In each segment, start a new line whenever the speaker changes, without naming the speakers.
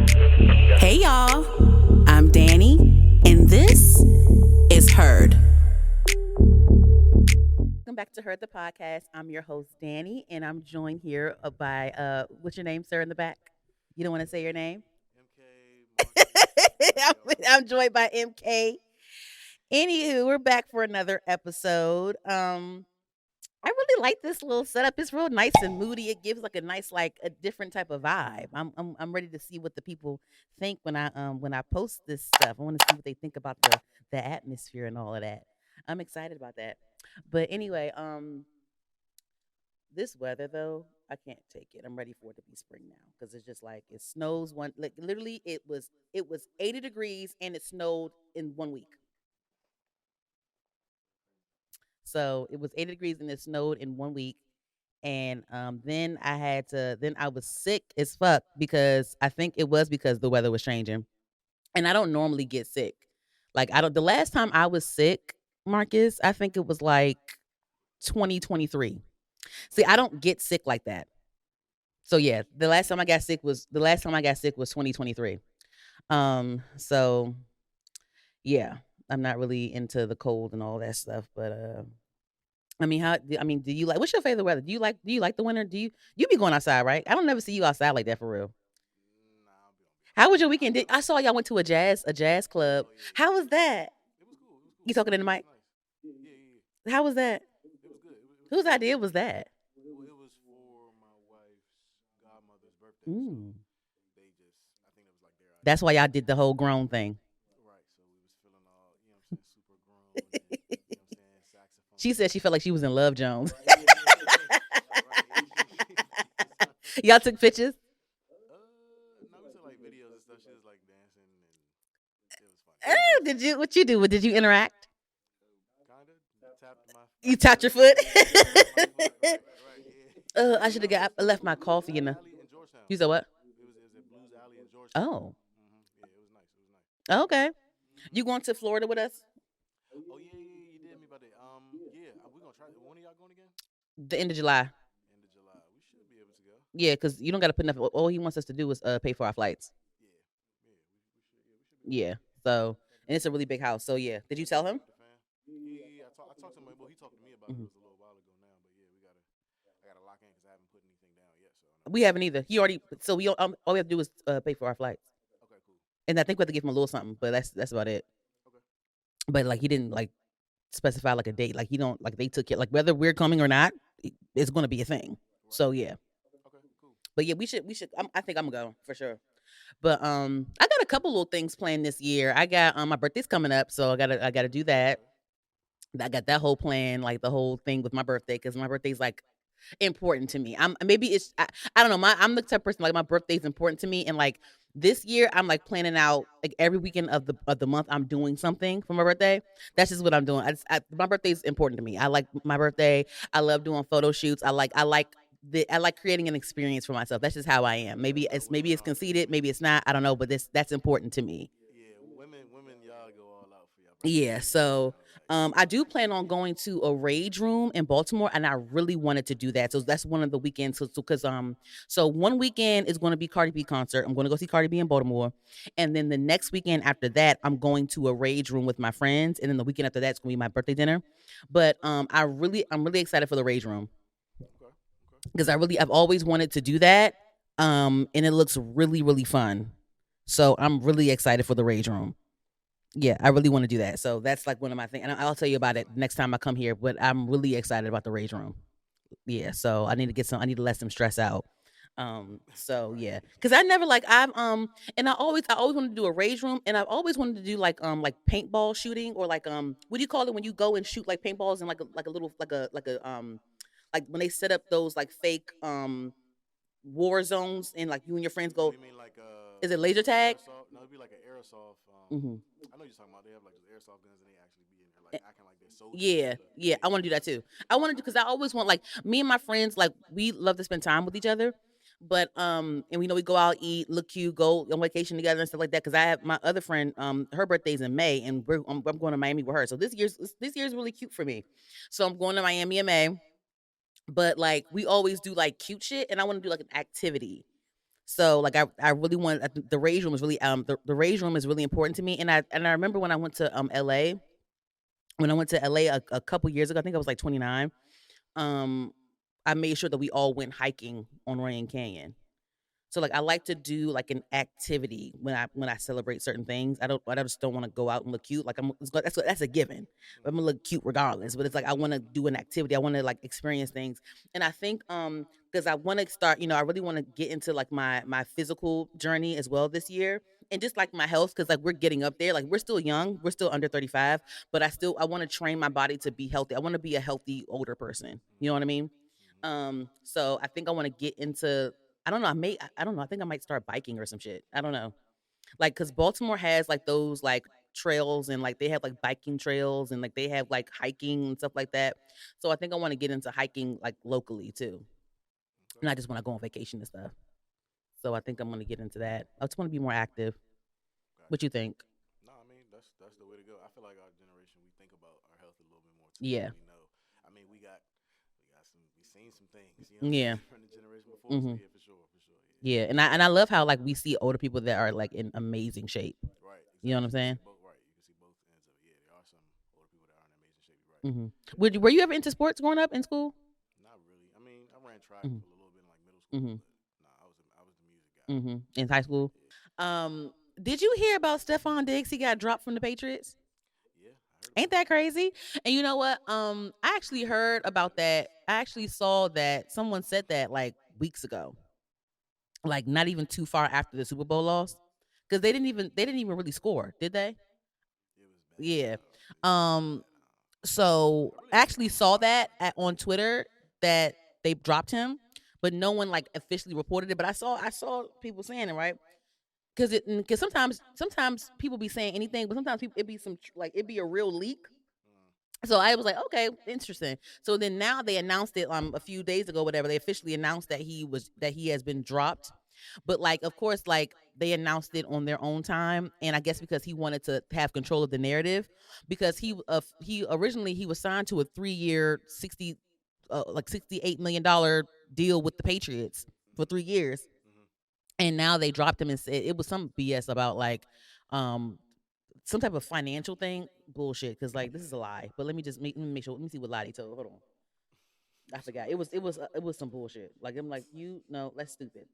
Hey y'all, I'm Danny, and this is Heard. Welcome back to Heard the Podcast. I'm your host, Danny, and I'm joined here by, what's your name, sir, in the back? You don't want to say your name? I'm joined by MK. Anywho, we're back for another episode. I really like this little setup. It's real nice and moody. It gives like a nice, like a different type of vibe. I'm ready to see what the people think when I post this stuff. I want to see what they think about the atmosphere and all of that. I'm excited about that. But anyway, this weather though, I can't take it. I'm ready for it to be spring now because it's just like it snows one like literally it was 80 degrees and it snowed in 1 week. So it was 80 degrees and it snowed in 1 week. And then I was sick as fuck because I think it was because the weather was changing. And I don't normally get sick. Like I don't the last time I was sick, Marcus, I think it was like 2023. See, I don't get sick like that. So yeah, the last time I got sick was 2023. So yeah, I'm not really into the cold and all that stuff, but do you like what's your favorite weather? Do you like the winter? You be going outside, right? I don't never see you outside like that for real. How was your weekend? I saw y'all went to a jazz club. How was that? You talking in the mic? How was that? Whose idea was that? Mm. That's why y'all did the whole grown thing. She said she felt like she was in Love Jones. Y'all took pictures? Did you? What you do? What did you interact? You tapped your foot. I should have got. I left my coffee in the. You said what? Oh, okay. You going to Florida with us? The end of July. Yeah, because you don't got to put enough. All he wants us to do is pay for our flights. Yeah. So, and it's a really big house. So yeah. Did you tell him? Mhm. We haven't either. He already. So we all we have to do is pay for our flights, and I think we have to give him a little something, but that's about it. But like he didn't like specify like a date. Like he don't like they took it like whether we're coming or not, it's going to be a thing. So yeah. But yeah, we should. I think I'm gonna go for sure. But I got a couple little things planned this year. I got my birthday's coming up, so I gotta do that. I got that whole plan, like the whole thing with my birthday, because my birthday's like important to me. I'm maybe it's I don't know. I'm the type of person like my birthday's important to me, and like this year I'm like planning out like every weekend of the month I'm doing something for my birthday. That's just what I'm doing. My birthday's important to me. I like my birthday. I love doing photo shoots. I like creating an experience for myself. That's just how I am. Maybe it's conceited, maybe it's not. I don't know, but that's important to me. Yeah, so I do plan on going to a rage room in Baltimore, and I really wanted to do that. So that's one of the weekends. So one weekend is going to be Cardi B concert. I'm going to go see Cardi B in Baltimore, and then the next weekend after that, I'm going to a rage room with my friends, and then the weekend after that's going to be my birthday dinner. But I'm really excited for the rage room because I've always wanted to do that, and it looks really really fun. So I'm really excited for the rage room. Yeah, I really want to do that. So that's like one of my things, and I'll tell you about it next time I come here. But I'm really excited about the rage room. Yeah, so I need to let some stress out. So yeah, because I never like and I always wanted to do a rage room, and I've always wanted to do like paintball shooting or like what do you call it when you go and shoot like paintballs in like a little like when they set up those like fake war zones and like you and your friends go. Is it laser tag? Hmm. Yeah, yeah, I want to do that too. I want to do because I always want like me and my friends like we love to spend time with each other, but and we know we go out eat, look cute, go on vacation together and stuff like that. Because I have my other friend, her birthday's in May, and I'm going to Miami with her. So this year's really cute for me. So I'm going to Miami in May, but like we always do like cute shit, and I want to do like an activity. So like I really want the rage room is really the rage room is really important to me. And I remember when I went to LA, when I went to LA a couple years ago, I think I was like 29. Um I made sure that we all went hiking on Rain Canyon. So like I like to do like an activity when I celebrate certain things. I just don't want to go out and look cute. Like that's a given. But I'm gonna look cute regardless. But it's like I want to do an activity. I want to like experience things. And I think because I want to start, I really want to get into like my physical journey as well this year. And just like my health, because like we're getting up there, like we're still young, we're still under 35, but I want to train my body to be healthy. I want to be a healthy older person. You know what I mean? So I think I want to get into I don't know. I don't know. I think I might start biking or some shit. I don't know. Like, cause Baltimore has like those like trails and like they have like biking trails and like they have like hiking and stuff like that. So I think I want to get into hiking like locally too.
Okay.
And I just want to go on vacation and stuff. So I think I'm gonna get into that. I just want to be more active. What
Gotcha.
you think?
No, I mean that's the way to go. I feel like our generation we think about our health a little bit more too, so
Yeah.
we know. I mean, we got some we seen some things, you know what I'm
Yeah.
saying, from the generation before. So
Hmm.
yeah, for sure, yeah.
Yeah. And I love how like we see older people that are like in amazing shape.
Right,
You know what
exactly.
I'm
You can
saying?
see both. Right, you can see both ends of it. Yeah, there are some older people that are in amazing shape. You're right.
Hmm.
But
Were you ever into sports growing up in school?
not really. I mean, I ran track
Hmm.
for a little bit in like middle school,
Hmm.
but nah, I was the music guy.
In high school.
Yeah,
Did you hear about Stefon Diggs? He got dropped from the Patriots.
yeah, I heard
Ain't
about
that
that.
crazy? And you know what? I actually heard about that. I actually saw that someone said that like weeks ago, like not even too far after the Super Bowl loss, because they didn't even really score, did they?
It was bad.
Yeah.
It was really
Um.
bad.
So
I really
I
didn't
actually
even
saw
watch it.
that on Twitter that they dropped him, but no one like officially reported it. But I saw people saying it, right? Because sometimes people be saying anything, but sometimes people it be like it be a real leak.
Mm,
So I was like, okay, interesting. So then now they announced it a few days ago, whatever. They officially announced that he has been dropped. But like, of course, like they announced it on their own time, and I guess because he wanted to have control of the narrative, because he originally he was signed to a 3 year 68 million dollar deal with the Patriots for
mhm,
3 years,
mhm.
and now they dropped him and said it was some BS about like um some type of financial thing bullshit because like this is a lie. But let me make sure. Let me see what lie they told. Hold on, I
Some
forgot.
lies told.
It was some bullshit. Like I'm like you no that's stupid.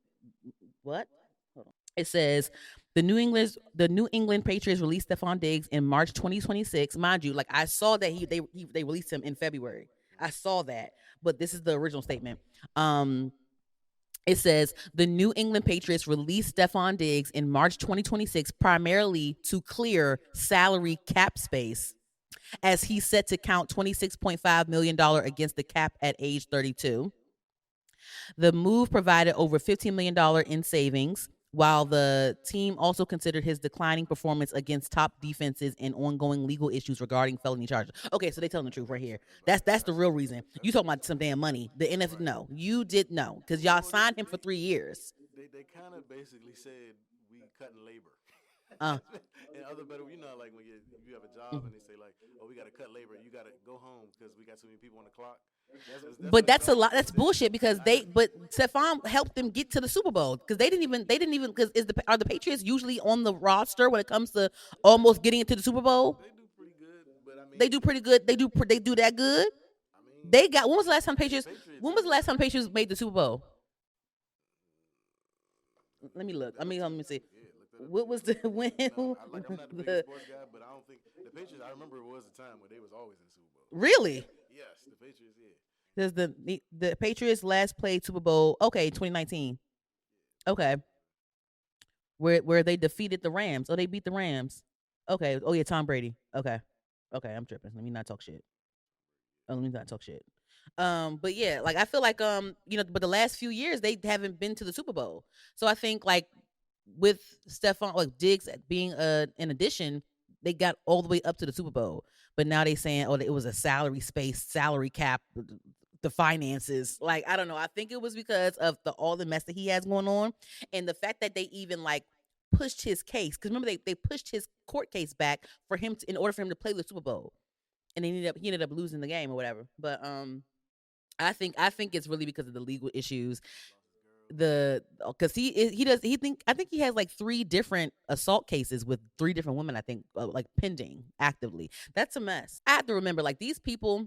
What? It says the New England Patriots released Stephon Diggs in March 2026. Mind you, like I saw that they released him in February. I
Mhm,
saw that, but this is the original statement. Um, it says the New England Patriots released Stephon Diggs in March 2026 primarily to clear salary cap space as he's set to count $26.5 million against the cap at age 32. The move provided over $15 million in savings, while the team also considered his declining performance against top defenses and ongoing legal issues regarding felony charges. Okay, so they telling the truth right here.
I was about to
That's
say
that's the real reason. You talking about some damn money? The NFL?
right.
No, you did no, because y'all
Well,
signed him for 3 years.
they kind of basically said we cutting labor.
Uh,
And other better, you know, like when you have a job and they say like, oh, we got to cut labor, you got to go home because we got so many people on the clock. That's
but
what it
that's a
felt
lot.
like they
That's
said.
bullshit because
I heard.
but Stephon helped them get to the Super Bowl because they didn't even because is the are the Patriots usually on the roster when it comes to almost getting into the Super Bowl?
They do pretty good, but I
They
mean,
do pretty good. They do that good.
I mean,
They got when was the last time
the
Patriots?
Patriots.
When
I
was the
mean,
last time Patriots made the Super Bowl? Let me look.
look that. Look
Let
that
me
up.
see.
Yeah, look that up
What
too.
was the when?
You know, I'm not the biggest
The,
sports guy, but I don't think the Patriots. I remember it was a time where they was always in the Super Bowl.
really?
Yes, the Patriots. Yeah,
Does the Patriots last played Super Bowl? Okay, 2019. Okay, where they defeated the Rams. Oh, they beat the Rams. Okay. Oh yeah, Tom Brady. Okay. Okay, I'm tripping. Let me not talk shit. Oh, let me not talk shit. But yeah, like I feel like but the last few years they haven't been to the Super Bowl. So I think like with Stephon like Diggs being an addition, they got all the way up to the Super Bowl. But now they saying, oh, it was a salary space, salary cap, the finances. Like I don't know. I think it was because of the all the mess that he has going on, and the fact that they even like pushed his case. Because remember they pushed his court case back for him in order for him to play the Super Bowl, and he ended up losing the game or whatever. But I think it's really because of the legal issues.
lost his girl.
the because he does he think I think he has like 3 different assault cases with 3 different women, I think, like pending actively. That's a mess. I have to remember, like, these people.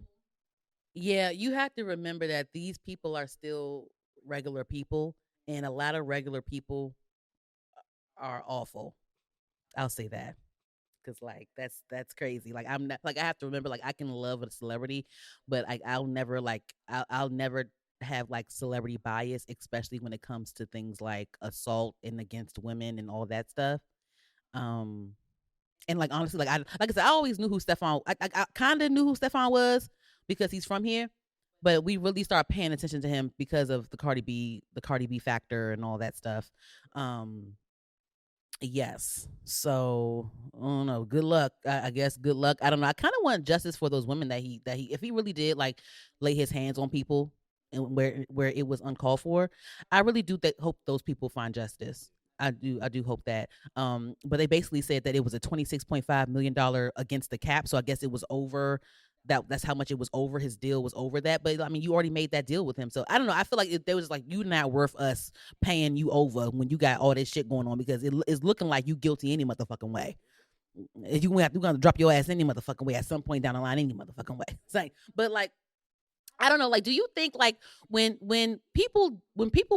Yeah, you have to remember that these people are still regular people, and a lot of regular people are awful. I'll say that. Cause like that's crazy. Like I'm not like I have to remember like I can love a celebrity, but I'll never like I'll never have like celebrity bias, especially when it comes to things like assault and against women and all that stuff. Um, and like honestly, like I said, I always knew who Stefon. I kind of knew who Stefon was because he's from here, but we really started paying attention to him because of the Cardi B factor and all that stuff. Um, Yes. So, I don't know. Good luck. I guess good luck. I don't know. I kind of want justice for those women that he if he really did like lay his hands on people and where it was uncalled for. I really do hope those people find justice. I do hope that. But they basically said that it was a $26.5 million against the cap. So I guess it was over that's how much it was over. His deal was over that. But I mean, you already made that deal with him. So I don't know. I feel like they was like, you're not worth us paying you over when you got all this shit going on because it's looking like you guilty any motherfucking way. You're gonna drop your ass any motherfucking way at some point down the line, any motherfucking way. It's like, but like, I don't know. Like, do you think like when people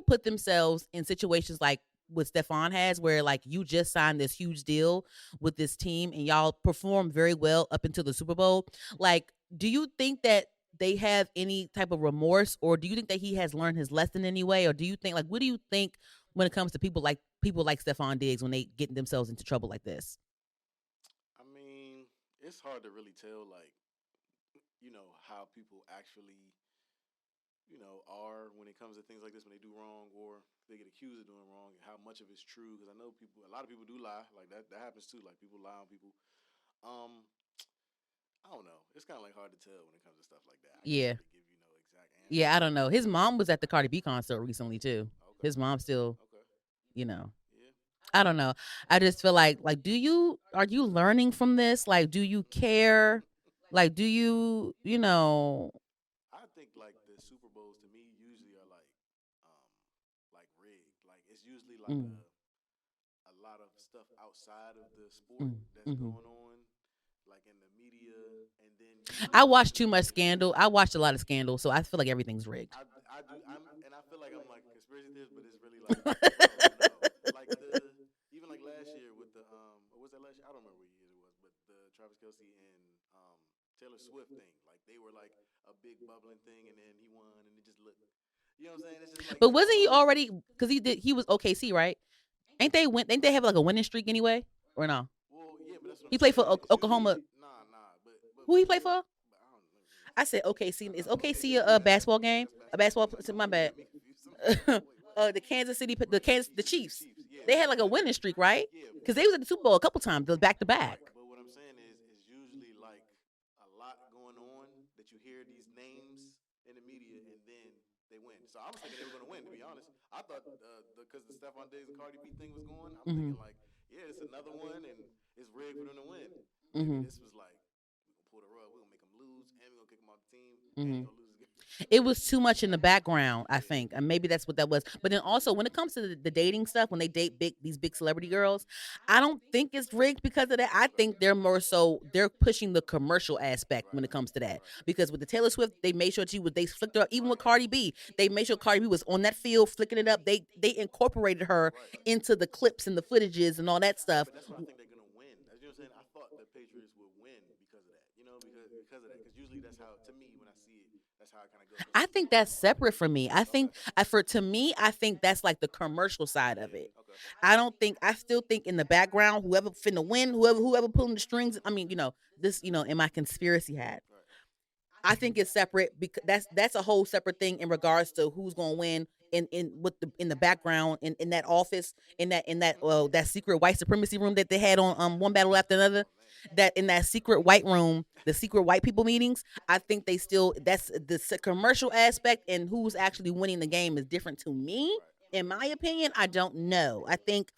put themselves in situations like what Stefan has, where like you just signed this huge deal with this team and y'all perform very well up until the Super Bowl, like, do you think that they have any type of remorse, or do you think that he has learned his lesson anyway, or do you think like what do you think when it comes to people like Stefan Diggs when they get themselves into trouble like this?
I mean, it's hard to really tell, like, how people actually, are when it comes to things like this when they do wrong or they get accused of doing wrong and how much of it's true. Because I know a lot of people do lie. Like that happens too. Like people lie on people. Um, I don't know. It's kind of like hard to tell when it comes to stuff like that. I can't
Yeah.
really give you no exact answer.
Yeah, I don't know. His mom was at the Cardi B concert recently too.
Okay.
His mom still,
Okay.
you know,
Yeah.
I don't know. I just feel like do you are you learning from this? Like do you care? Like do you,
I think like the Super Bowls to me usually are like rigged. Like it's usually like
mm,
a lot of stuff outside of the sport
mm,
that's
mhm.
going on, like in the media, and then
I
usually
watched too much Scandal. I watched a lot of Scandal, so I feel like everything's rigged.
I do and I feel like I'm like conspiracy theorist, but it's really like, bro, no, like even like last year with the or was that last year? I don't remember what year it was, but the Travis Kelsey and Taylor Swift thing, like they were like a big bubbling thing, and then he won, and it just looked, you know what I'm saying? It's just like
But
to
wasn't he
me.
already cuz he was OKC, right? Ain't they have like a winning streak anyway? Or no?
Well, yeah, but that's what
He
I'm
played
saying.
for
It's usually
Oklahoma.
nah, but
Who he played
before,
for?
but I don't know. Let me
I
see.
said OKC. Is
Okay,
OKC
see,
a
that's
basketball game?
that's
A
basketball.
basketball?
I'm like,
My
okay, you
bad.
got me confused. I'm like, hold on, wait, what?
The Kansas City, the Chiefs.
The Chiefs, yeah,
They had like a winning streak, right?
yeah,
Because they was at the Super Bowl a couple times, the back to back.
right. But what I'm saying is usually like a lot going on that you hear these names in the media and then they win. So I was thinking they were going to win. To be honest, I thought because the Stephon Diggs and Cardi B thing was going, I'm
Hmm.
thinking like, yeah, it's another one and it's rigged for them to win. Maybe
Hmm.
this was like we're gonna pull the rug, we're gonna make them lose, and we're gonna kick them off the team, and
Hmm.
they're gonna lose again.
It was too much in the background, I
Yeah,
think, and maybe that's what that was. But then also, when it comes to the dating stuff, when they date these big celebrity girls, I don't think it's rigged because of that. I think they're more so they're pushing the commercial aspect when
right,
it comes to that.
right,
Because with the Taylor Swift, they made sure they flicked her up. Even with
right,
Cardi B, they made sure Cardi B was on that field flicking it up. They incorporated her
right.
into the clips and the footages and all that
Yeah,
stuff.
but that's why I think they're gonna win. As you know what I'm saying, I thought the Patriots would win because of that. Because of that. Because usually that's how, to me, when I see it, that's how it kind of goes.
I think that's separate from me. I think
Okay,
for to me, I think that's like the commercial side of
yeah,
it.
okay,
I don't think I still think in the background, whoever finna win, whoever pulling the strings. I mean, this, in my conspiracy hat.
right,
I think it's separate because that's a whole separate thing in regards to who's gonna win in the background in that office that secret white supremacy room that they had on one battle after another.
oh man,
That in that secret white room, the secret white people meetings, I think they still that's the commercial aspect and who's actually winning the game is different to me.
right,
In my opinion, I don't know. I think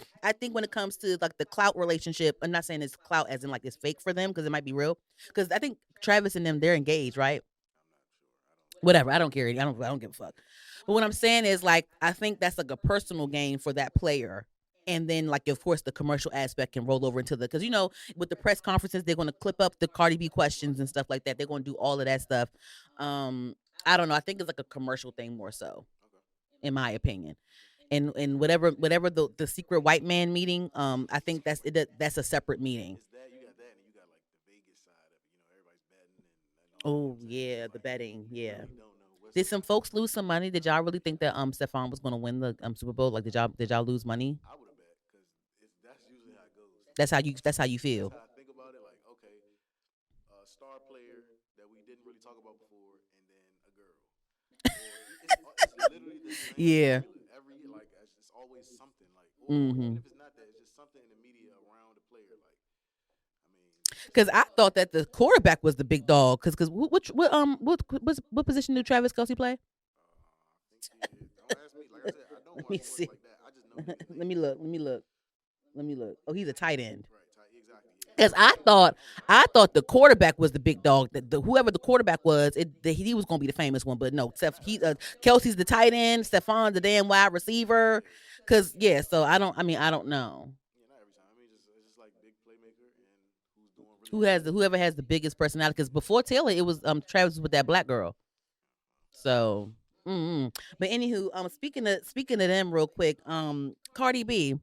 when it comes to like the clout relationship, I'm not saying it's clout as in like it's fake for them because it might be real. Because I think Travis and them they're engaged, right?
I'm not sure. I don't know.
Whatever. I don't care. I don't give a fuck. But what I'm saying is, like, I think that's like a personal gain for that player. And then, like, of course, the commercial aspect can roll over into the, because with the press conferences, they're going to clip up the Cardi B questions and stuff like that. They're going to do all of that stuff. Um, I don't know. I think it's like a commercial thing more so,
Okay.
in my opinion. And whatever the secret white man meeting, I think that's a separate meeting.
It's that you got that, and you got like the Vegas side of it. Everybody's betting and all that. You know
Oh
what I'm saying? So
yeah,
it's
the
like
betting.
you
Yeah.
really don't know what's
Did
gonna
some
happen.
folks lose some money? Did y'all really think that Stefon was going to win the Super Bowl? Like, did y'all lose money?
I would have bet because that's usually how it goes.
That's how you
That's
feel.
how I think about it. Like, okay, a star player that we didn't really talk about before, and then a girl, or it's literally the same
Yeah.
formula every year. Like, it's always something. Like, or even
Mhm.
if it's not that, it's just something in the media around the player. Like, I mean,
Because I thought that the quarterback was the big dog. Because what position do Travis Kelsey play?
I think he is. Don't ask me. Like I said, I don't
Let me
watch sports
see.
like that. I just know niggas'
Let me
names.
look. Let me look. Let me look. Oh, he's a tight end.
Right. Exactly. Yeah.
Because
I
I
don't know.
thought
I don't know nothing
I
about
thought
that.
the quarterback was the big dog. Whoever the quarterback was, he was going to be the famous one. But no, Kelsey's the tight end. Stefon's the damn wide receiver.
Yeah.
Because yeah, so I don't. I mean, I don't know
Yeah. Not every time. I mean, just it's just like big playmaker and who's doing really well.
whoever has the biggest personality. Because before Taylor, it was Travis with that black girl. So, but anywho, speaking of them real quick, Cardi B.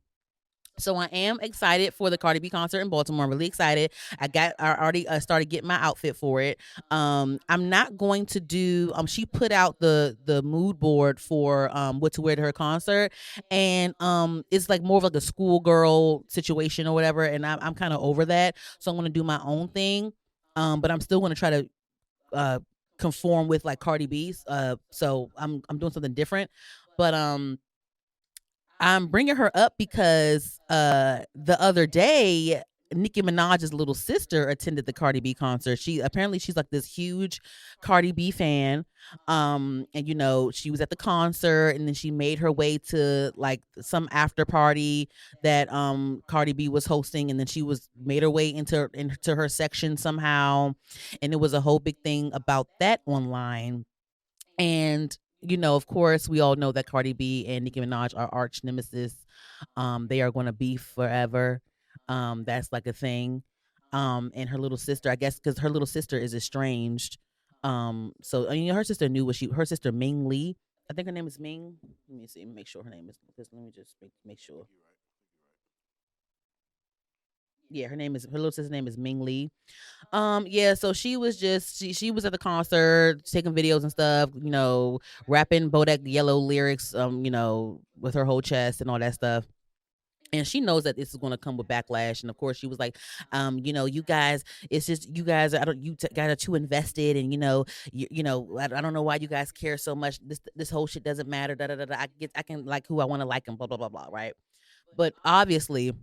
So I am excited for the Cardi B concert in Baltimore. I'm really excited. I already started getting my outfit for it. I'm not going to do. She put out the mood board for what to wear to her concert, and it's like more of like a schoolgirl situation or whatever. And I'm kind of over that. So I'm gonna do my own thing. But I'm still gonna try to uh conform with like Cardi B's. So I'm doing something different, but I'm bringing her up because the other day Nicki Minaj's little sister attended the Cardi B concert. She's like this huge Cardi B fan. And she was at the concert and then she made her way to like some after party that Cardi B was hosting, and then she was made her way into her section somehow. And it was a whole big thing about that online. And of course, we all know that Cardi B and Nicki Minaj are arch nemesis. They are going to be forever. That's like a thing. And her little sister, I guess, because her little sister is estranged. So her sister knew her sister Ming Lee. I think her name is Ming. Let me see, make sure her name is. Let me just make
I think
sure.
you're right. I think you're right.
Yeah, her little sister's name is Ming Lee. Yeah, so she was at the concert taking videos and stuff, rapping Bodak Yellow lyrics, with her whole chest and all that stuff. And she knows that this is going to come with backlash. And of course, she was like, you guys, it's just you guys. I don't, guys are too invested, and I don't know why you guys care so much. This whole shit doesn't matter. Da da da da. I can like who I want to like, and blah blah blah blah. Right? But obviously,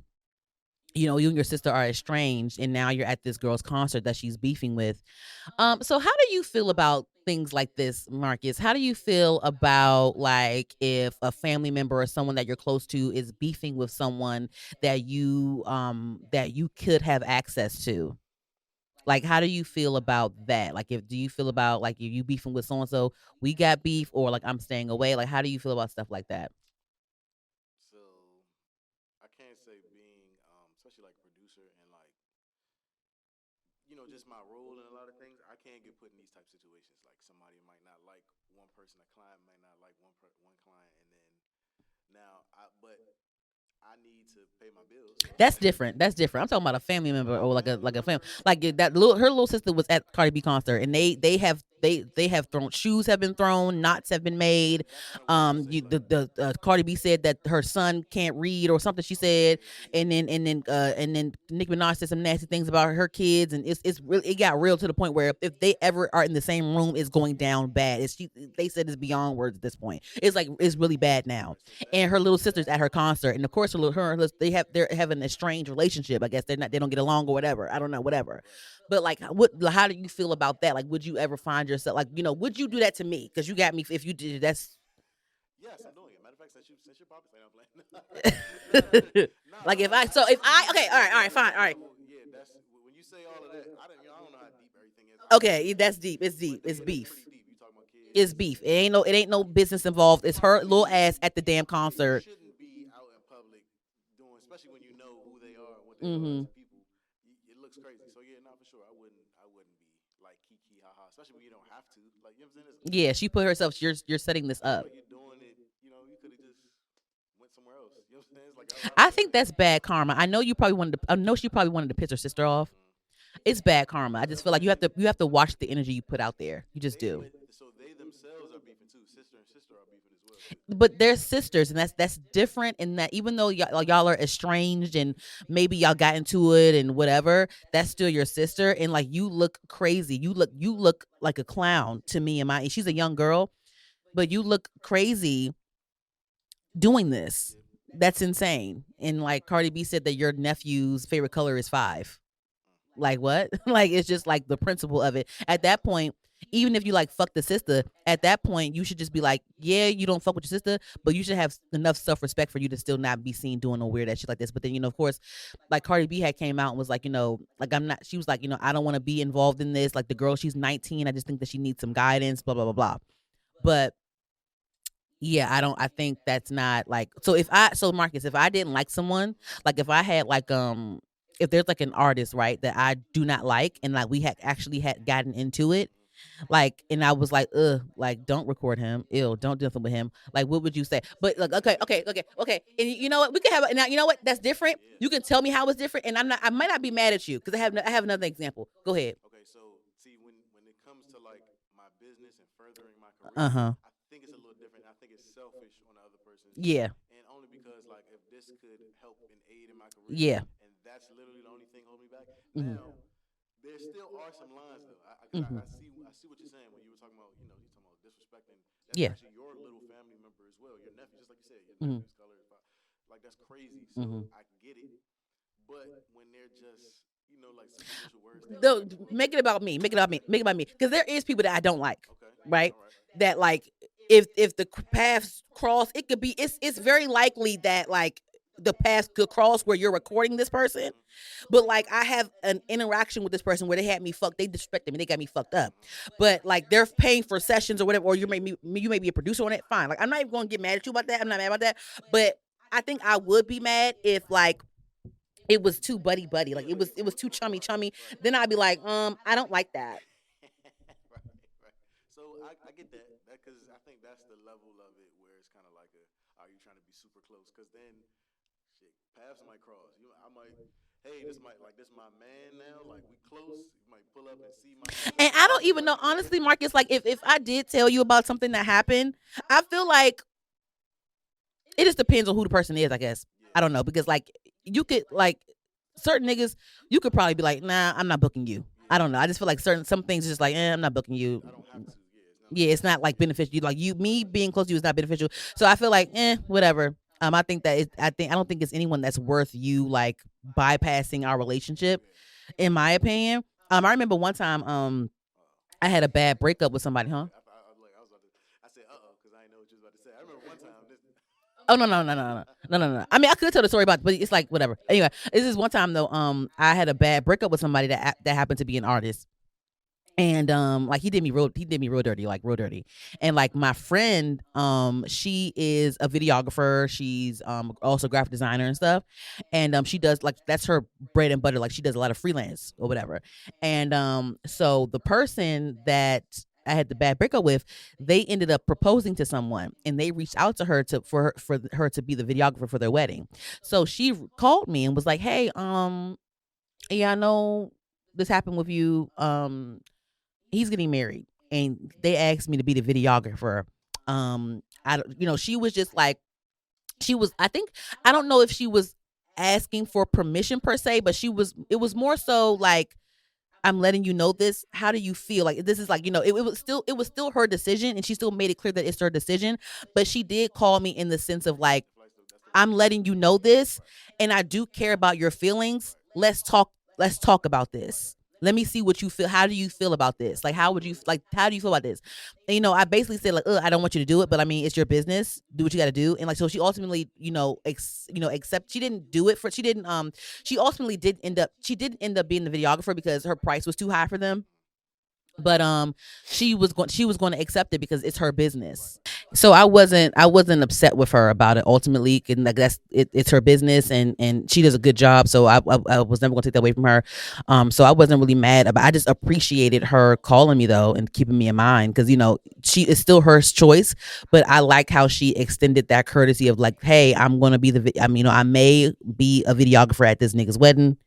you and your sister are estranged, and now you're at this girl's concert that she's beefing with. So how do you feel about things like this, Marcus? How do you feel about like if a family member or someone that you're close to is beefing with someone that you could have access to? Like, how do you feel about that? Like, if do you feel about like if you beefing with so and so, we got beef, or like I'm staying away? Like, how do you feel about stuff like that?
So I can't say being, especially like a producer and like just my role in a lot of things. I can't get put in these type of situations. Like somebody might not like one person, a client might not like one client, and then but I need to pay my bills. So
That's different. That's different. I'm talking about a family member
a
or
family
like a family
member.
like that little her little sister was at Cardi B concert, and they have thrown shoes have been thrown, knots have been made.
That's what I was about to say. Like,
The Cardi B said that her son can't read or something she said, and then Nicki Minaj said some nasty things about her kids, and it's really it got real to the point where if they ever are in the same room, it's going down bad. They said it's beyond words at this point. It's like it's really bad now.
right. So that
And her little sister's at her concert, and of course they're having a strange relationship. I guess they don't get along or whatever. I don't know, whatever.
right.
But like, how do you feel about that? Like, would you ever find yourself like, would you do that to me? Because you got me. If you did, that's
Yes, I'm doing it. Matter of fact, since you're popping, I'm playing. Nah,
like
nah,
if
nah.
I so if I okay, all right,
Nah.
fine, all right.
So yeah, that's when you say all of that. I don't know how deep everything is. I don't know.
Okay, that's deep. It's
But
deep. It's
yeah, that's
beef.
pretty deep. You talking about kids
It's beef. It ain't no business involved. It's her little ass at the damn
Yeah, you
concert.
shouldn't be out in public doing, especially when you know who they are and what they are as
Hmm.
people. It looks crazy. So yeah, not for sure. I wouldn't be like kiki haha, especially when you don't have to. Like you know what I'm saying?
Yeah, she put herself. You're setting this
Yeah,
up.
like you're doing it. You could have just went somewhere else. You know what I'm saying? It's like I
I
don't know.
think that's bad karma. I know you probably wanted to. I know she probably wanted to piss her sister off.
Mm.
It's bad karma. I
But
just
that's
feel
what I'm
like you have
saying.
to you have to watch the energy you put out there. You just do.
But so they themselves are beefing too. Sister and sister are beefing as well too.
But they're sisters, and that's different. In that, even though y'all are estranged and maybe y'all got into it and whatever, that's still your sister. And like you look crazy. You look like a clown to me. And she's a young girl, but you look crazy doing this.
Yeah.
That's insane. And like Cardi B said that your nephew's favorite color is 5. Like what? Like it's just like the principle of it. At that point, even if you like fuck the sister, at that point you should just be like, yeah, you don't fuck with your sister, but you should have enough self respect for you to still not be seen doing no weird ass shit like this. But then of course, like Cardi B had came out and was like, like I'm not. She was like, I don't want to be involved in this. Like the girl, she's 19. I just think that she needs some guidance. Blah blah blah blah. But yeah, I don't. I think that's not like. So Marcus, if I didn't like someone, like if I had like if there's like an artist, right, that I do not like, and like we had actually had gotten into it, like, and I was like, ugh, like don't record him, ew, don't do nothing with him. Like, what would you say? But like, okay, and you know what? We can have now. You know what? That's different.
Yeah.
You can tell me how it's different, and I might not be mad at you because I have another example. Go ahead.
Okay, so see when it comes to like my business and furthering my
Uh
career,
huh.
I think it's a little different. I think it's selfish on the other person's end,
Yeah.
and only because like if this could help and aid in my career,
Yeah.
and that's literally the only thing holding me back.
Hmm.
Now there still are some lines though. Cause
Hmm.
I see what you're saying when you were talking about you talking about disrespecting. That's
Yeah.
actually your little family member as well. Your nephew, just like you said, your
Hmm.
nephew's color is like that's crazy.
Hmm.
So I get it, but when they're just like superficial words, things
Though,
like
make it about me. Make it about me. Make it about me. Because there is people that I don't like,
okay,
right?
all right,
That like if the paths cross, it could be. It's very likely that like the paths could cross where you're recording this person,
mm-hmm,
but like I have an interaction with this person where they had me fucked. They disrespected me. They got me fucked up.
mm-hmm,
But like they're paying for sessions or whatever, or you may be a producer on it. Fine. Like I'm not even going to get mad at you about that. I'm not mad about that. But I think I would be mad if like it was too buddy buddy. Like
yeah,
it was too chummy chummy.
right.
Then I'd be like, I don't like that.
Right, right. So I get that because I think that's the level of it where it's kind of like are you trying to be super close? Because then, shit, paths might cross. I might, hey, this my man now. Like we close. You might pull up and see my cousin
And
or
I don't
something
even
like
know,
that.
honestly, Marcus, like if I did tell you about something that happened, I feel like it just depends on who the person is, I guess.
Yeah,
I don't know. Because like you could like certain niggas, you could probably be like, nah, I'm not booking you.
yeah.
I don't know. I just feel like some things just like, I'm not booking you.
I don't have to. Yeah, it's not
Yeah,
like
it's not like beneficial. Like me
right.
being close to you is not beneficial. So I feel like, whatever. I think that I don't think it's anyone that's worth you like bypassing our relationship,
Yeah.
in my opinion. I remember one time, I had a bad breakup with somebody, huh?
I was about to. I said, because I didn't know what you was about to say. I remember one time. This.
Oh no no no no no no no no. I mean, I could tell the story about, but it's like whatever. Anyway, this is one time though. I had a bad breakup with somebody that happened to be an artist, and like he did me real dirty, like real dirty. And like my friend, she is a videographer. She's also a graphic designer and stuff, and she does like that's her bread and butter. Like she does a lot of freelance or whatever. And so the person that I had the bad breakup with, they ended up proposing to someone, and they reached out to her for her to be the videographer for their wedding. So she called me and was like, "Hey, yeah, I know this happened with you. He's getting married, and they asked me to be the videographer." She was just like, she was. I think I don't know if she was asking for permission per se, but she was. It was more so like, I'm letting you know this. How do you feel? Like this is like, it was still her decision, and she still made it clear that it's her decision. But she did call me in the sense of like,
That's the
I'm letting you know this,
right,
and I do care about your feelings. Let's talk. Let's talk about
right.
this. Let me see what you feel. How do you feel about this? Like, how do you feel about this? And, I basically said like, I don't want you to do it, but I mean, it's your business. Do what you got to do. And like, so she ultimately, accept. She didn't do it for. She didn't. She ultimately did end up. She did end up being the videographer because her price was too high for them. but she was going to accept it because it's her business. So I wasn't upset with her about it ultimately, and like that's it's her business, and she does a good job. So I was never going to take that away from her. So I wasn't really mad about. I just appreciated her calling me though and keeping me in mind because she is still her choice, but I like how she extended that courtesy of like, hey, I'm going to be I mean, I may be a videographer at this nigga's wedding,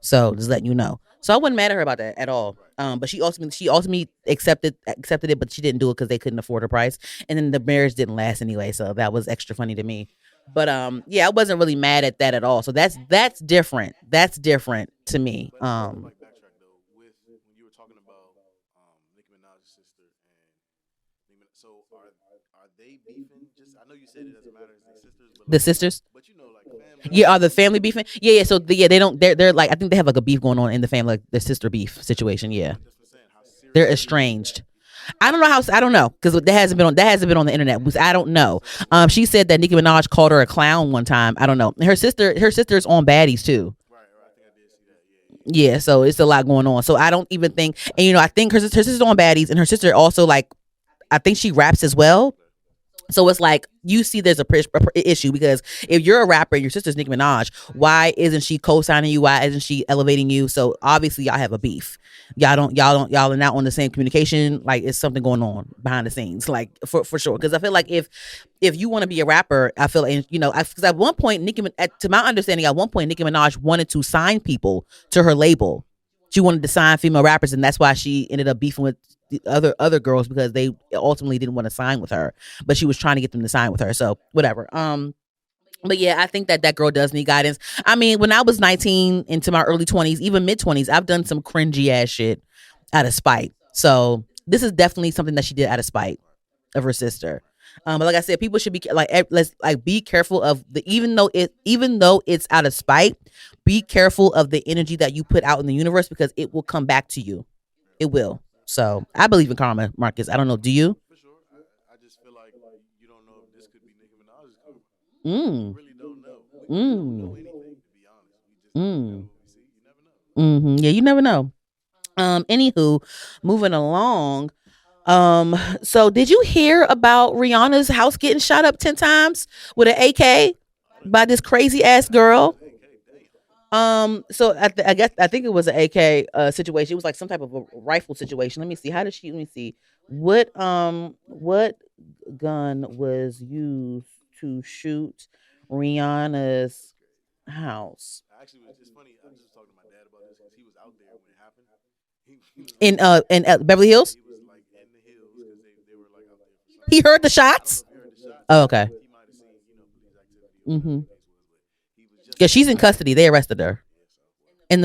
so just letting you know. So I wasn't mad at her about that at all. But she ultimately accepted it, but she didn't do it because they couldn't afford her price, and then the marriage didn't last anyway. So that was extra funny to me. But yeah, I wasn't really mad at that at all. So that's different. That's different to me.
But I want to like backtrack though with when you were talking about Nicki Minaj's sister and so are they beefing? Just I know you said it doesn't matter if they're sisters, but
The
like
sisters.
like family
Yeah, are the
wise.
family beefing? Yeah, yeah. So yeah, they don't. They're like I think they have like a beef going on in the family, like the sister beef situation. Yeah,
That's what I'm saying. How
they're
serious is that?
estranged. I don't know how. I don't know because that hasn't been on the internet. I don't know. She said that Nicki Minaj called her a clown one time. I don't know. Her sister's on baddies too.
Right, right. I think I did see that. Yeah, yeah, yeah.
Yeah, so it's a lot going on. So I don't even think, and I think her sister's on baddies, and her sister also like I think she raps as well.
Okay.
So it's like you see there's a issue because if you're a rapper and your sister's Nicki Minaj, why isn't she co-signing you? Why isn't she elevating you? So obviously y'all have a beef. Y'all are not on the same communication. Like it's something going on behind the scenes, like for sure. Because I feel like if you want to be a rapper, I feel like because at one point to my understanding, at one point Nicki Minaj wanted to sign people to her label. She wanted to sign female rappers, and that's why she ended up beefing with the other girls because they ultimately didn't want to sign with her, but she was trying to get them to sign with her. So whatever. But yeah, I think that girl does need guidance. I mean, when I was 19 into my early 20s, even mid 20s, I've done some cringy ass shit out of spite. So this is definitely something that she did out of spite of her sister. But like I said, people should be like let's like be careful of the even though it's out of spite, be careful of the energy that you put out in the universe because it will come back to you.
Yeah.
It will. So I believe in karma, Marcus. I don't know. Do you?
For sure. I just feel like you don't know if this could be Nicki Minaj's karma. You
Mm.
really don't know. We don't know
Mm.
anything to be honest. We just go
Mm.
what we see. You never know.
Yeah, you never know. Anywho, moving along. So did you hear about Rihanna's house getting shot up 10 times with an AK
I didn't
by
know
this
that.
crazy ass girl?
With an AK, damn.
So I guess I think it was an AK situation. It was like some type of a rifle situation. Let me see. How did she? Let me see. What gun was used to shoot Rihanna's house
Actually, it's funny. I just was talking to my dad about this because he was out there when it happened. He was like,
in Beverly
yeah,
Hills?
he was like in the hills because they were like out there for
He
something.
heard the
I don't know
shots.
if he heard the shots
Oh,
or
okay.
he might have seen police activity or whatever
Mm-hmm.
the case was, but he was just
Yeah,
in
she's in
that area.
custody. They arrested her.
Yeah, so whatever.
And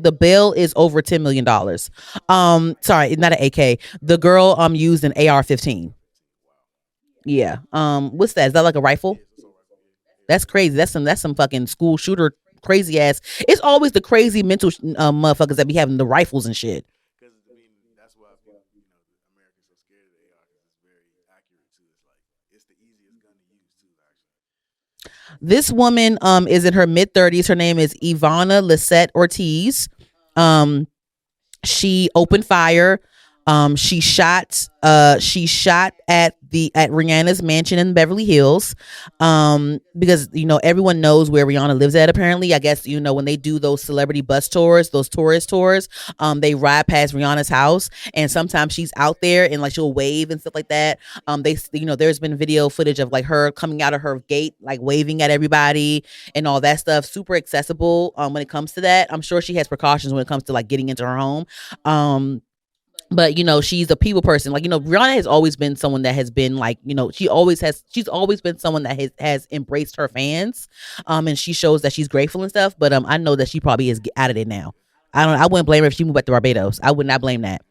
the bill is over $10 million. Sorry, not an AK. The girl used an AR-15.
AR-15. Wow.
Yeah. What's that? Is that like a rifle?
Yeah, it's assault rifle. Yeah,
That's crazy. That's some fucking school shooter crazy ass. It's always the crazy mental motherfuckers that be having the rifles and shit.
because I mean that's why people, the Americans so scared of the AR because it's very accurate too. It's like it's the easiest gun to use too, actually.
This woman is in her mid 30s. Her name is Ivana Lisette Ortiz. Um she opened fire. She shot at Rihanna's mansion in Beverly Hills. Because everyone knows where Rihanna lives at apparently. I guess when they do those celebrity bus tours, those tourist tours, they ride past Rihanna's house and sometimes she's out there and like she'll wave and stuff like that. There's been video footage of like her coming out of her gate like waving at everybody and all that stuff. Super accessible when it comes to that. I'm sure she has precautions when it comes to like getting into her home. Um, but she's a people person. Like Rihanna has always been someone that has been like she's always been someone that has embraced her fans, and she shows that she's grateful and stuff. But I know that she probably is out of it now. I wouldn't blame her if she moved back to Barbados. I would not blame that,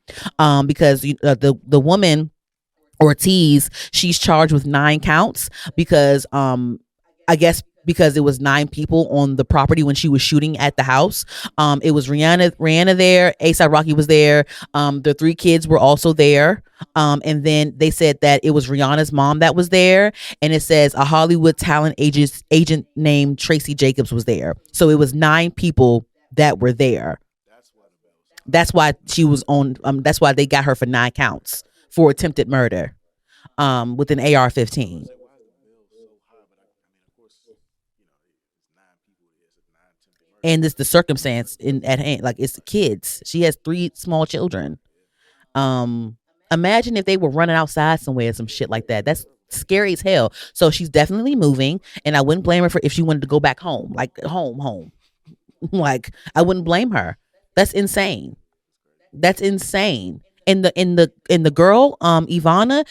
because the woman Ortiz, she's charged with 9 counts because I guess because it was 9 people on the property when she was shooting at the house. It was Rihanna there, ASAP Rocky was there, the 3 kids were also there. And then they said that it was Rihanna's mom that was there, and it says a Hollywood talent agent named Tracy Jacobs was there. So it was 9 people that were there.
That's why the bell was.
That's why she was on. That's why they got her for 9 counts for attempted murder. With an
I was gonna
AR-15.
say, why is the bill so high? But I mean, of course, it's 9 people. It's 9 attempted murder.
And this the circumstance in at hand. Like it's kids. She has 3 small children.
Yeah,
Um, Imagine if they were running outside somewhere or some shit like that. That's scary as hell. So she's definitely moving, and I wouldn't blame her for if she wanted to go back home, like home. Like I wouldn't blame her. That's insane.
it's crazy.
That's insane. And the girl, Ivana,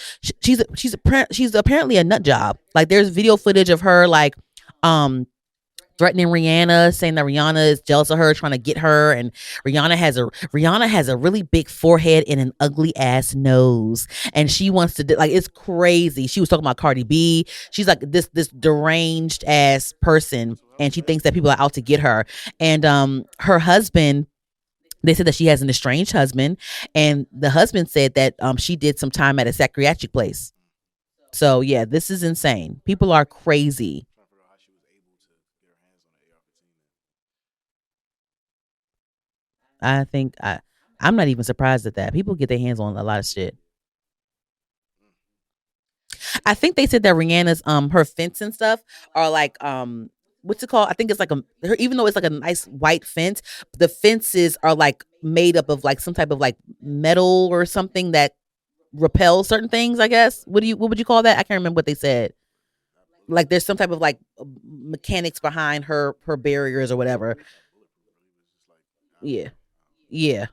she's apparently a nut job. Like there's video footage of her like, um, threatening Rihanna, saying that Rihanna is jealous of her, trying to get her, and Rihanna has a really big forehead and an ugly ass nose, and she wants to like it's crazy. She was talking about Cardi B. She's like this deranged ass person,
So how
and
was
she
that?
thinks that people are out to get her. And her husband, they said that she has an estranged husband, and the husband said that she did some time at a psychiatric place. So yeah, this is insane. People are crazy.
Trying to figure out how she was able to get her hands on an AR-15.
I think I'm not even surprised at that. People get their hands on a lot of shit.
Mm.
I think they said that Rihanna's her fence and stuff are like what's it called? I think it's like even though it's like a nice white fence, the fences are like made up of like some type of like metal or something that repels certain things, I guess. What would you call that? I can't remember what they said.
Not
Like
bulletproof.
there's some type of like mechanics behind her barriers or whatever.
Not bulletproof, but he was just like, I don't
Yeah.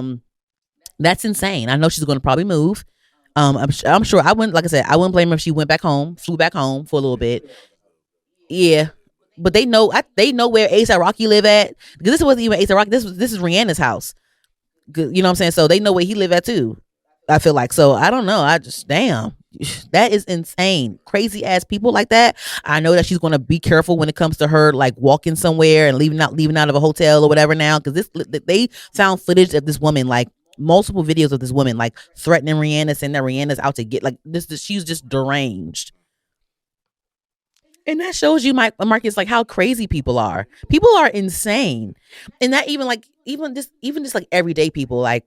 know.
Yeah. That's insane. I know she's going to probably move. I'm sure I wouldn't, like I said, I wouldn't blame her if she went back home, flew back home for a little
Yeah,
bit.
that sucks though.
Yeah, but they know where ASAP Rocky live at, because this wasn't even ASAP Rocky. This is Rihanna's house. You know what I'm saying? So they know where he live at too. I feel like, so I don't know. I just damn. That is insane. Crazy ass people like that. I know that she's gonna be careful when it comes to her like walking somewhere and leaving out of a hotel or whatever now, because this they found footage of this woman, like multiple videos of this woman like threatening Rihanna, saying that Rihanna's out to get like this she's just deranged. And that shows you, Mike Marcus, like how crazy people are. People are insane. And that even like even just like everyday people, like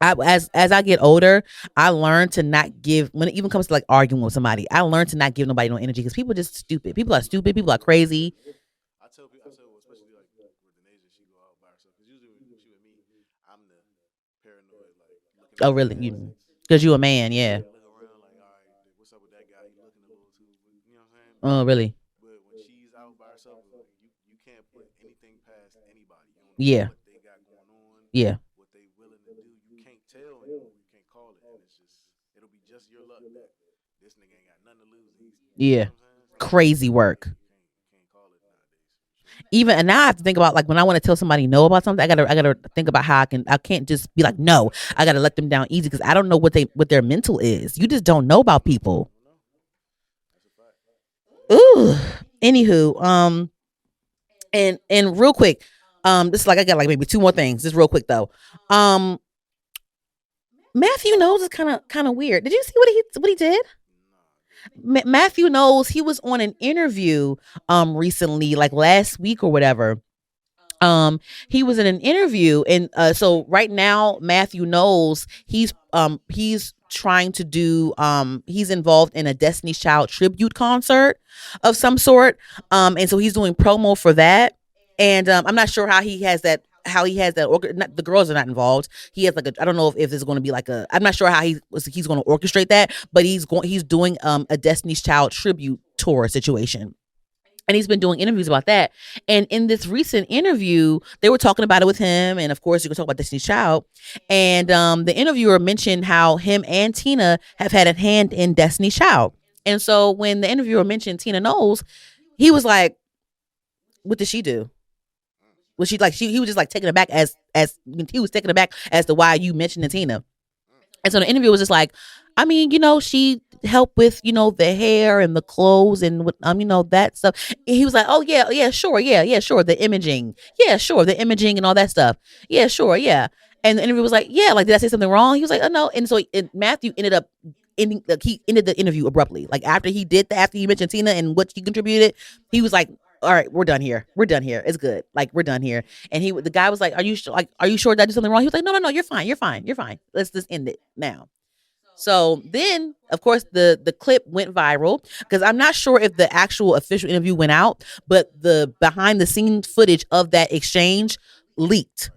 as I get older, I learn to not give, when it even comes to like arguing with somebody, I learn to not give nobody no energy, because people are just stupid. People are stupid. People are crazy.
I tell, especially like with Denasia, she go out by herself. Because usually when she with me, I'm the paranoid, like looking
Oh
out for
really?
the
You
exits.
because you a man,
Yeah,
yeah.
like look around, like all right, what's up with that guy? He looking a little too, you know what I'm saying?
Oh really?
But when she's out by herself, like you can't put anything past anybody. You don't know
Yeah.
what they got going on,
Yeah.
what they willing to do. You can't tell anymore. You can't call it, and it's just it'll be just your luck that this nigga ain't got nothing to lose. And you
Yeah.
know what I'm saying? So
Crazy work.
you can't call it nowadays for sure.
Even, and now I have to think about, like, when I want to tell somebody no about something, I gotta think about how I can't just be like no. I gotta let them down easy, because I don't know what their mental is. You just don't know about
You
people.
never know. That's a fact.
Ooh. Anywho, and real quick, this is like I got like maybe 2 more things. Just real quick though. Um, Mathew Knowles is kind of weird. Did you see what he did?
Nah, I didn't.
Mathew Knowles, he was on an interview recently, like last week or whatever. He was in an interview, and so right now Mathew Knowles, he's trying to do, he's involved in a Destiny's Child tribute concert of some sort. And so he's doing promo for that. And I'm not sure how he has that not, the girls are not involved. He has like I don't know if there's going to be like I'm not sure how he's going to orchestrate that, but he's doing a Destiny's Child tribute tour situation, and he's been doing interviews about that. And in this recent interview, they were talking about it with him, and of course, you can talk about Destiny's Child. And the interviewer mentioned how him and Tina have had a hand in Destiny's Child. And so when the interviewer mentioned Tina Knowles, he was like, "What did she do?"
Mm,
Was she like he was just like taken aback, as he was taken aback as to why you mentioned Tina.
mm,
And so the interview was just like, I mean, she helped with, the hair and the clothes and with, that stuff. And he was like, oh yeah, yeah, sure, yeah, sure, the imaging, yeah, sure, the imaging and all that stuff, yeah, sure, yeah. And the interview was like, yeah, like, did I say something wrong? He was like, oh no. And so Mathew ended up he ended the interview abruptly. Like after he did that, after he mentioned Tina and what she contributed, he was like, all right, we're done here. We're done here. It's good. Like we're done here. And the guy was like, are you are you sure that I did something wrong? He was like, no, no, no, you're fine. You're fine. You're fine. Let's just end it now. So then, of course, the clip went viral because I'm not sure if the actual official interview went out, but the behind the scenes footage of that exchange leaked,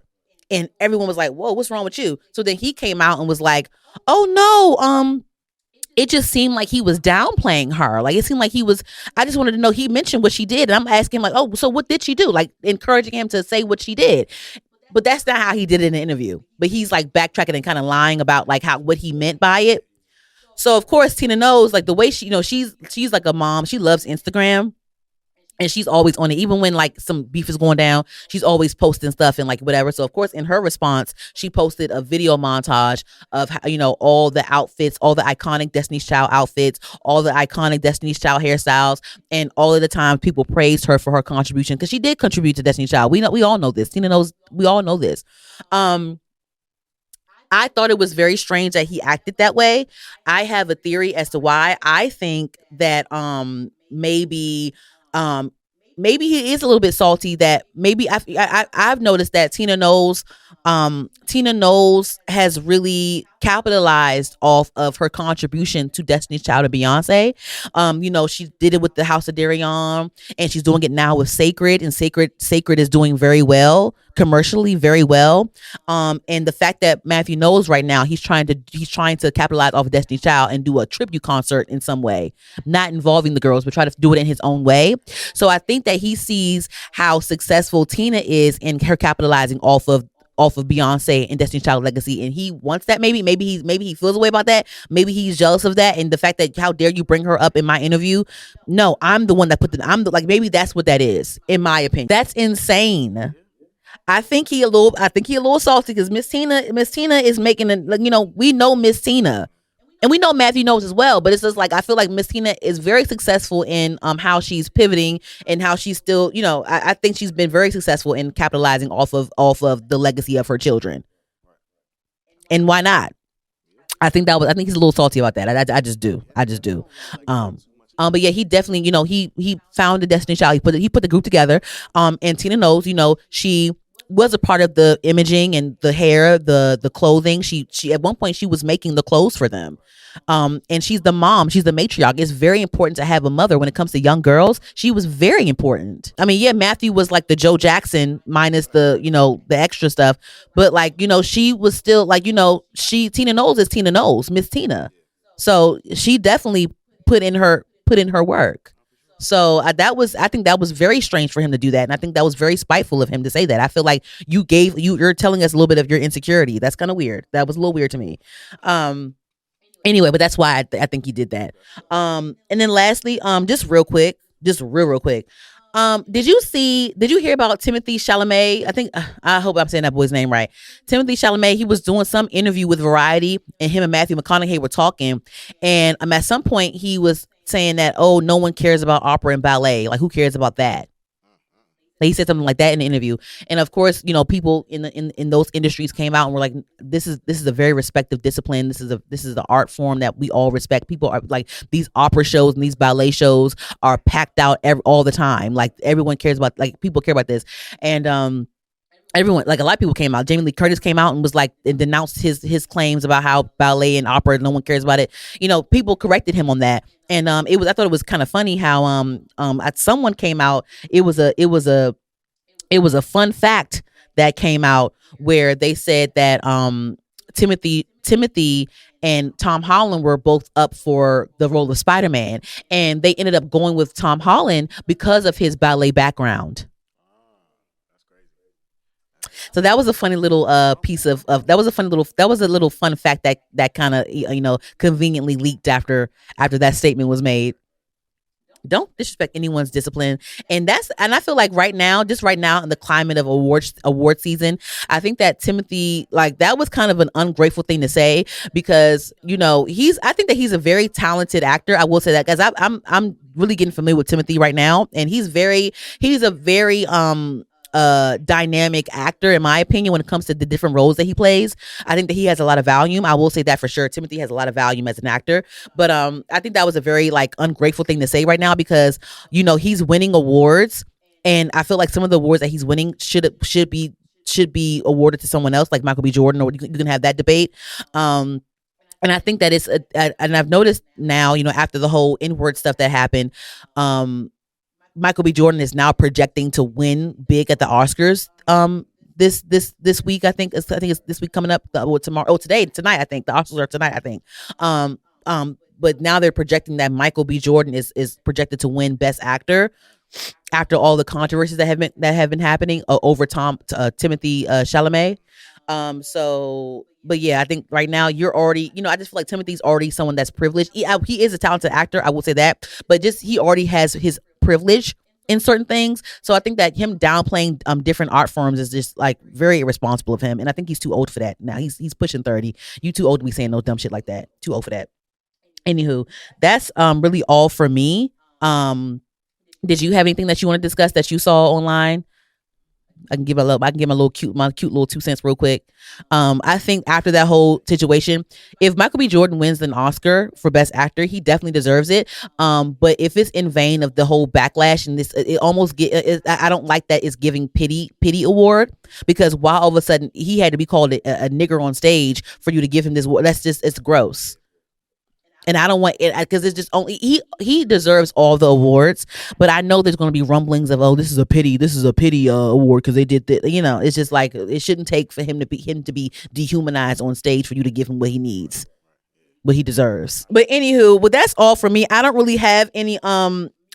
and everyone was like, "Whoa, what's wrong with you?" So then he came out and was like, "Oh no, it just seemed like he was downplaying her. Like it seemed like he was. I just wanted to know. He mentioned what she did, and I'm asking like, oh, so what did she do? Like encouraging him to say what she did. But that's not how he did it in the interview. But he's like backtracking and kind of lying about like how what he meant by it. So of course Tina knows like the way she, she's like a mom. She loves Instagram, and she's always on it, even when like some beef is going down. She's always posting stuff and like whatever. So of course, in her response, she posted a video montage of how, all the outfits, all the iconic Destiny's Child outfits, all the iconic Destiny's Child hairstyles, and all of the times people praised her for her contribution because she did contribute to Destiny's Child. We all know this. Tina knows. We all know this. Um, I thought it was very strange that he acted that way. I have a theory as to why. I think that um maybe he is a little bit salty that maybe I've noticed that Tina Knowles has really capitalized off of her contribution to Destiny's Child and Beyonce. She did it with the House of Darion, and she's doing it now with Sacred, and Sacred is doing very well commercially, very well. And the fact that Mathew knows right now he's trying to capitalize off of Destiny's Child and do a tribute concert in some way, not involving the girls, but try to do it in his own way. So I think that he sees how successful Tina is in her capitalizing off of Beyonce and Destiny's Child legacy, and he wants that. Maybe he feels a way about that. Maybe he's jealous of that, and the fact that how dare you bring her up in my interview? No, I'm the one that like maybe that's what that is, in my opinion. That's insane.
Yeah.
I think he a little salty because Miss Tina is making we know Miss Tina. And we know Matthew knows as well, but it's just like I feel like Miss Tina is very successful in how she's pivoting and how she's still, I think she's been very successful in capitalizing off of the legacy of her children.
Right.
And why not?
Yeah.
I think he's a little salty about that. I just do. I just
I
do.
don't feel like he put
Um,
too much into
but
it.
yeah, he definitely, he founded Destiny Child. He put the group together. And Tina knows, she was a part of the imaging and the hair, the clothing. She at one point she was making the clothes for them. And she's the mom, she's the matriarch. It's very important to have a mother when it comes to young girls. She was very important. I mean, yeah, Matthew was like the Joe Jackson minus the extra stuff, but like, she was still like, Tina Knowles is Tina Knowles, Miss Tina.
Yeah.
So she definitely put in her work.
No, for sure.
So I think that was very strange for him to do that, and I think that was very spiteful of him to say that. I feel like you're telling us a little bit of your insecurity. That's kind of weird. That was a little weird to me. Um, Anyway, but that's why I think he did that.
Gotcha.
And then lastly, just real quick, just real quick. Did you hear about Timothy Chalamet? I hope I'm saying that boy's name right. Timothy Chalamet, he was doing some interview with Variety, and him and Matthew McConaughey were talking, and at some point he was saying that, oh, no one cares about opera and ballet. Like, who cares about that?
Mm-hmm.
He said something like that in the interview, and of course, people in those industries came out and were like, "This is a very respected discipline. This is the art form that we all respect." People are like, these opera shows and these ballet shows are packed out all the time. Like everyone cares about, like people care about this, and everyone, like a lot of people came out. Jamie Lee Curtis came out and was like and denounced his claims about how ballet and opera no one cares about it. People corrected him on that, and I thought it was kind of funny how someone came out. It was a fun fact that came out where they said that Timothy and Tom Holland were both up for the role of Spider-Man, and they ended up going with Tom Holland because of his ballet background.
Ah, that's crazy. That's
So that was a funny little piece of that was a little fun fact that kind of conveniently leaked after that statement was made. Don't disrespect anyone's discipline, and I feel like right now in the climate of award season, I think that Timothy, like, that was kind of an ungrateful thing to say, because I think that he's a very talented actor. I will say that, because I'm really getting familiar with Timothy right now, and he's a very dynamic actor, in my opinion, when it comes to the different roles that he plays. I think that he has a lot of volume. I will say that for sure. Timothy has a lot of volume as an actor. But I think that was a very like ungrateful thing to say right now, because he's winning awards, And I feel like some of the awards that he's winning should be awarded to someone else, like Michael B. Jordan, or you can have that debate. Um, and I think that and I've noticed now, after the whole N-word stuff that happened, um, Michael B. Jordan is now projecting to win big at the Oscars. This week, I think it's this week coming up. Tomorrow, tonight. I think the Oscars are tonight. I think. But now they're projecting that Michael B. Jordan is projected to win Best Actor after all the controversies that have been happening over Timothy Chalamet. But yeah, I think right now you're already, I just feel like Timothy's already someone that's privileged. He is a talented actor, I will say that, but just he already has his privilege in certain things. So I think that him downplaying different art forms is just like very irresponsible of him, and I think he's too old for that. Now he's pushing 30. You too old to be saying no dumb shit like that. Too old for that. Anywho, that's really all for me. Did you have anything that you want to discuss that you saw online? I can give my cute little 2 cents real quick. I think after that whole situation, if Michael B. Jordan wins an Oscar for Best Actor, he definitely deserves it. But if it's in vain of the whole backlash and this, it almost I don't like that it's giving pity award, because why all of a sudden he had to be called a nigger on stage for you to give him this award? It's gross. And I don't want it, because it's just only he deserves all the awards, but I know there's going to be rumblings of, oh, this is a pity award because they did that. It's just like it shouldn't take for him to be dehumanized on stage for you to give him what he needs, what he deserves. But anywho, that's all for me. I don't really have any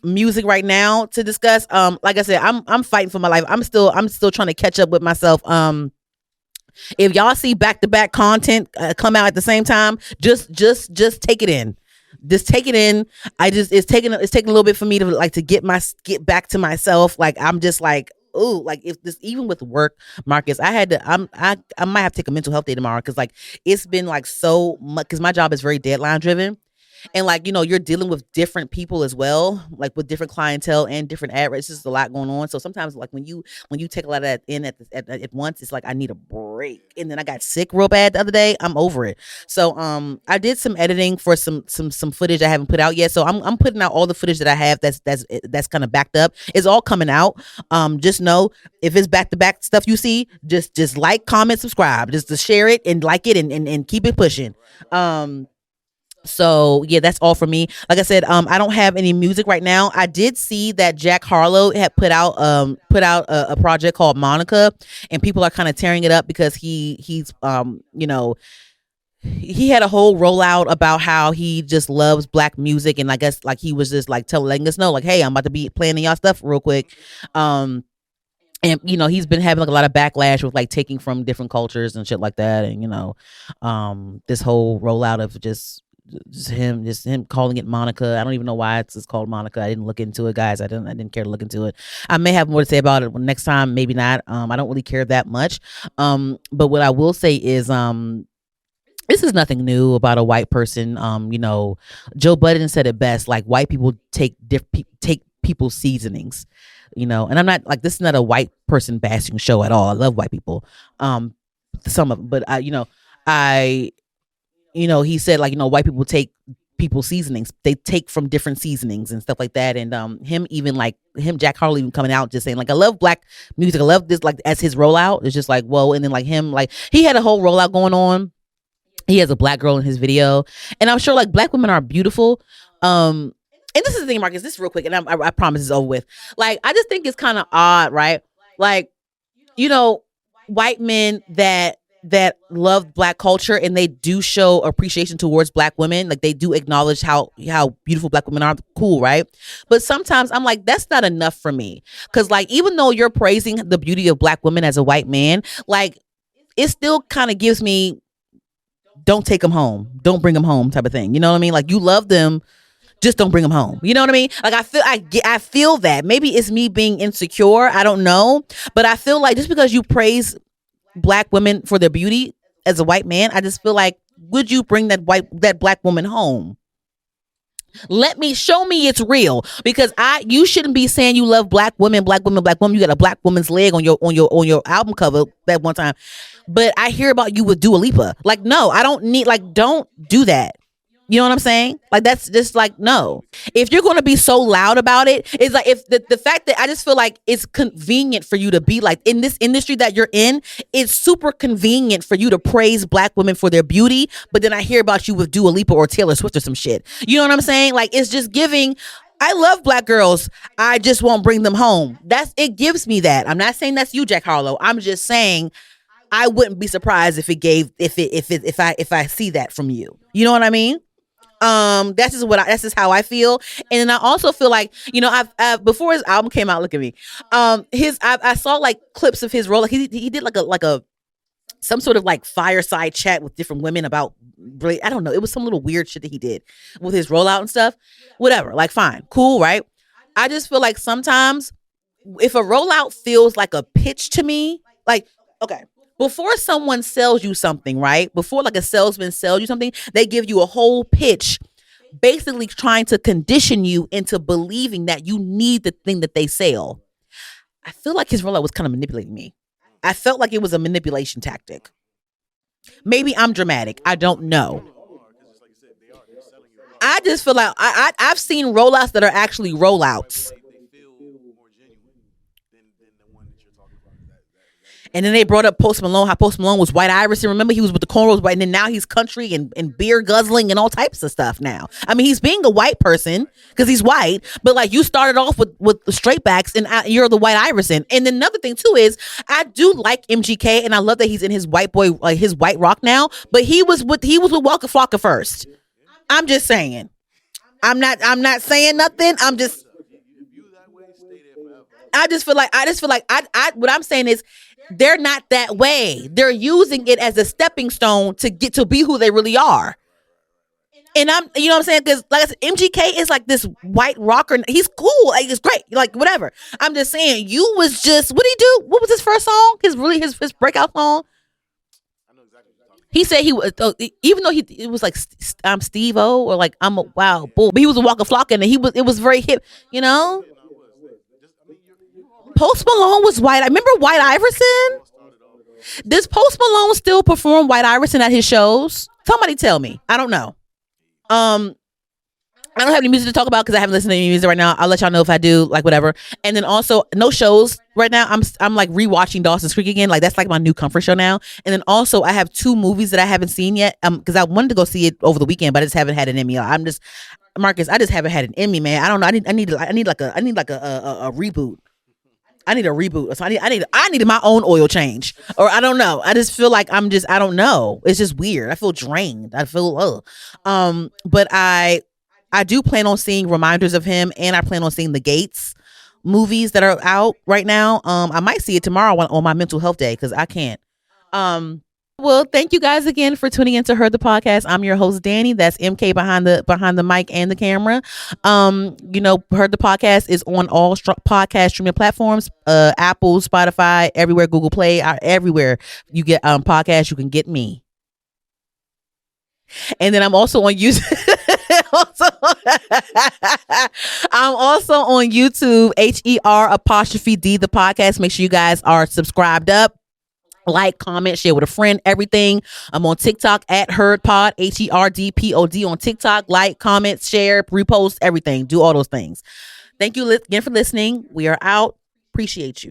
music right now to discuss. Like I said, I'm fighting for my life. I'm still trying to catch up with myself. If y'all see back to back content come out at the same time, just take it in. Just take it in. It's taking a little bit for me to get back to myself. Like I'm just like, ooh, like if this, even with work, Marcus, I might have to take a mental health day tomorrow, because like it's been like so much, because my job is very deadline driven. And like, you're dealing with different people as well, like with different clientele and different ad rates. There's a lot going on. So sometimes like when you take a lot of that in at once, it's like I need a break. And then I got sick real bad the other day. I'm over it. So I did some editing for some footage I haven't put out yet. So I'm putting out all the footage that I have that's kind of backed up. It's all coming out. Just know, if it's back to back stuff you see, just like, comment, subscribe, just to share it and like it, and keep it pushing. So yeah, that's all for me. Like I said, I don't have any music right now. I did see that Jack Harlow had put out a project called Monica, and people are kind of tearing it up because he's he had a whole rollout about how he just loves black music, and I guess like he was just like letting us know, like, hey, I'm about to be playing y'all stuff real quick. And he's been having like a lot of backlash with like taking from different cultures and shit like that, and this whole rollout of just him calling it Monica. I don't even know why it's called Monica. I didn't look into it, guys. I didn't care to look into it. I may have more to say about it next time, maybe not. I don't really care that much. But what I will say is this is nothing new about a white person. Joe Budden said it best, like white people take people's seasonings. And I'm not like, this is not a white person bashing show at all. I love white people. Some of them, but he said, like, white people take people's seasonings. They take from different seasonings and stuff like that. And Jack Harlow even coming out just saying, like, I love black music. I love this, like, as his rollout. It's just like, whoa. And then like him, like he had a whole rollout going on. He has a black girl in his video. And I'm sure like black women are beautiful. And this is the thing, Marcus, this is real quick. And I promise it's over with. Like, I just think it's kind of odd, right? Like, white men that love black culture, and they do show appreciation towards black women, like they do acknowledge how beautiful black women are, cool, right? But sometimes I'm like, that's not enough for me, because like, even though you're praising the beauty of black women as a white man, like it still kind of gives me, don't take them home, don't bring them home type of thing. You know what I mean? Like, you love them, just don't bring them home. You know what I mean? Like, I feel that maybe it's me being insecure, I don't know, but I feel like just because you praise black women for their beauty as a white man, I just feel like, would you bring that black woman home? Show me it's real, because you shouldn't be saying you love black women. You got a black woman's leg on your album cover that one time, but I hear about you with Dua Lipa. Like, no, I don't need, like, don't do that. You know what I'm saying? Like that's just like no. If you're going to be so loud about it, it's like if the fact that I just feel like it's convenient for you to be like in this industry that you're in, it's super convenient for you to praise black women for their beauty, but then I hear about you with Dua Lipa or Taylor Swift or some shit. You know what I'm saying? Like it's just giving. I love black girls. I just won't bring them home. That's it gives me that. I'm not saying that's you, Jack Harlow. I'm just saying I wouldn't be surprised if it gave if I see that from you. You know what I mean? That's just that's just how I feel. And then I also feel like, you know, I've before his album came out, look at me. I saw like clips of his role. Like he did like a some sort of like fireside chat with different women about really, I don't know. It was some little weird shit that he did with his rollout and stuff. Whatever. Like fine, cool, right? I just feel like sometimes if a rollout feels like a pitch to me, like okay, before someone sells you something, right? Before like a salesman sells you something, they give you a whole pitch, basically trying to condition you into believing that you need the thing that they sell. I feel like his rollout was kind of manipulating me. I felt like it was a manipulation tactic. Maybe I'm dramatic. I don't
They
know.
kind of are because it's like you said, they are. They're selling you a
I
product,
just feel like I've seen rollouts that are actually
right? But
rollouts.
they feel more genuine than the one that you're talking about. Is that a
And
fair
then they
statement?
brought up Post Malone, how Post Malone was white Iverson. Remember, he was with the cornrows, white, and then now he's country and beer guzzling and all types of stuff now. I mean, he's being a white person because he's white, but like you started off with the straight backs and you're the white Iverson. And then another thing too is I do like MGK and I love that he's in his white boy, like his white rock now, but he was with Waka Flocka first. I'm just saying. I'm not saying nothing. I'm just
If you that way, stay there forever.
I just feel like what I'm saying is they're not that way. They're using it as a stepping stone to get to be who they really are. And I'm, you know what I'm saying? Because like I said, MGK is like this white rocker. He's cool. Like it's great. Like whatever. I'm just saying, you was just what did he do? What was his first song? His breakout song.
I know exactly what you're talking
He
about.
said he was even though it was like I'm Steve O or like I'm a wow bull, but he was a Waka Flocka and it was very hip. You know,
Yeah, no, it was. Just, I mean, you already
Post Malone was white. I remember White Iverson.
all started off.
Does Post Malone still perform White Iverson at his shows? Somebody tell me. I don't know. Um, I don't have any music to talk about because I haven't listened to any music right now. I'll let y'all know if I do, like whatever. And then also no shows right now. I'm like rewatching Dawson's Creek again. Like that's like my new comfort show now. And then also I have two movies that I haven't seen yet. Because I wanted to go see it over the weekend, but I just haven't had it in me. I'm just Marcus. I just haven't had it in me, man. I don't know. I need like a reboot. I need a reboot. So I needed my own oil change. Or I don't know. I just feel like I don't know. It's just weird. I feel drained. I feel but I do plan on seeing reminders of him and I plan on seeing the Gates movies that are out right now. I might see it tomorrow on my mental health day because I can't. Well, thank you guys again for tuning in to Heard the Podcast. I'm your host, Danny. That's MK behind the mic and the camera. You know, Heard the Podcast is on all podcast streaming platforms, Apple, Spotify, everywhere, Google Play, everywhere you get podcasts, you can get me. And then I'm also on YouTube. I'm also on YouTube, HER''D the podcast. Make sure you guys are subscribed up. Like, comment, share with a friend, everything. I'm on TikTok at HeardPod, HERDPOD on TikTok. Like, comment, share, repost, everything. Do all those things. Thank you again for listening. We are out. Appreciate you.